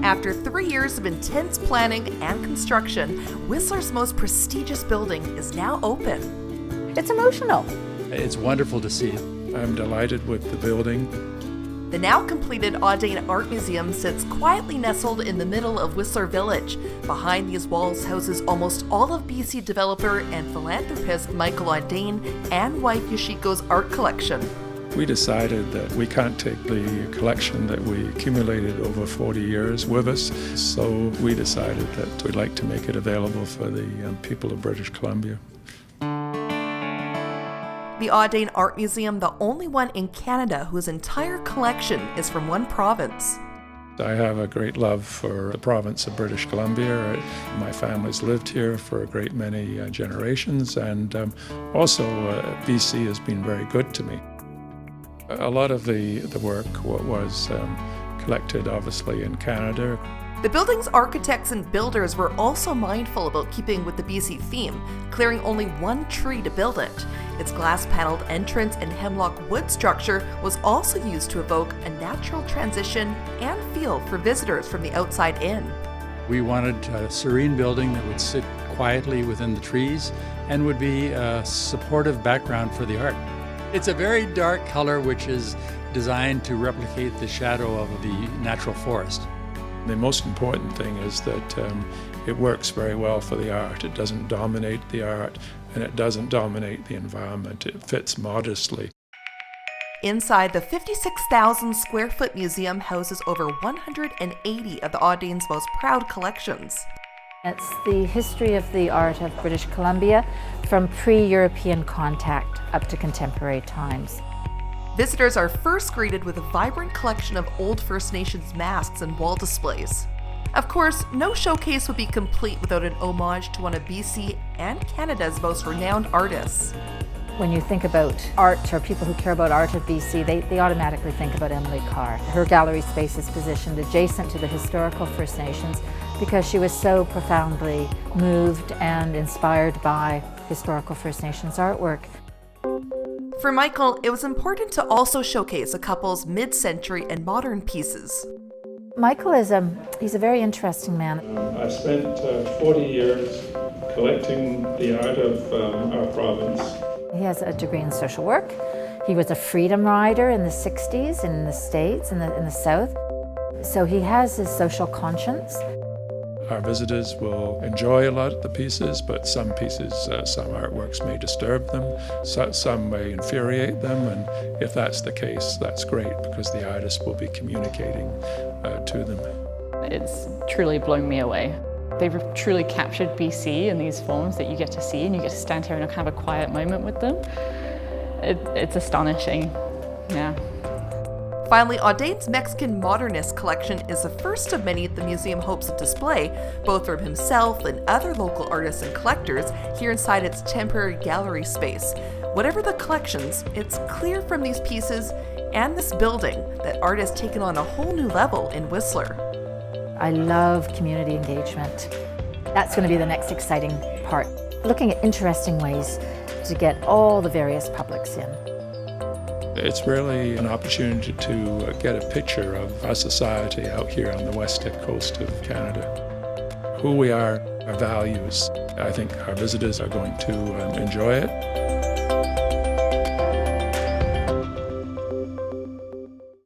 After 3 years of intense planning and construction, Whistler's most prestigious building is now open. It's emotional. It's wonderful to see. I'm delighted with the building. The now completed Audain Art Museum sits quietly nestled in the middle of Whistler Village. Behind these walls houses almost all of BC developer and philanthropist Michael Audain and wife Yoshiko's art collection. We decided that we can't take the collection that we accumulated over 40 years with us, so we decided that we'd like to make it available for the people of British Columbia. The Audain Art Museum, the only one in Canada whose entire collection is from one province. I have a great love for the province of British Columbia. My family's lived here for a great many generations, and also BC has been very good to me. A lot of the work was collected obviously in Canada. The building's architects and builders were also mindful about keeping with the BC theme, clearing only one tree to build it. Its glass-paneled entrance and hemlock wood structure was also used to evoke a natural transition and feel for visitors from the outside in. We wanted a serene building that would sit quietly within the trees and would be a supportive background for the art. It's a very dark color which is designed to replicate the shadow of the natural forest. The most important thing is that it works very well for the art. It doesn't dominate the art, and it doesn't dominate the environment. It fits modestly. Inside, the 56,000 square foot museum houses over 180 of the Audain's most proud collections. It's the history of the art of British Columbia from pre-European contact up to contemporary times. Visitors are first greeted with a vibrant collection of old First Nations masks and wall displays. Of course, no showcase would be complete without an homage to one of BC and Canada's most renowned artists. When you think about art, or people who care about art of BC, they automatically think about Emily Carr. Her gallery space is positioned adjacent to the historical First Nations because she was so profoundly moved and inspired by historical First Nations artwork. For Michael, it was important to also showcase a couple's mid-century and modern pieces. Michael he's a very interesting man. I've spent 40 years collecting the art of our province. He has a degree in social work. He was a freedom rider in the 60s in the States, in the South. So he has his social conscience. Our visitors will enjoy a lot of the pieces, but some pieces, some artworks may disturb them, some may infuriate them, and if that's the case, that's great because the artist will be communicating to them. It's truly blown me away. They've truly captured BC in these forms that you get to see, and you get to stand here and have a quiet moment with them. It's astonishing, yeah. Finally, Audain's Mexican Modernist collection is the first of many the museum hopes to display, both from himself and other local artists and collectors here inside its temporary gallery space. Whatever the collections, it's clear from these pieces and this building that art has taken on a whole new level in Whistler. I love community engagement. That's going to be the next exciting part. Looking at interesting ways to get all the various publics in. It's really an opportunity to get a picture of our society out here on the west coast of Canada. Who we are, our values. I think our visitors are going to enjoy it.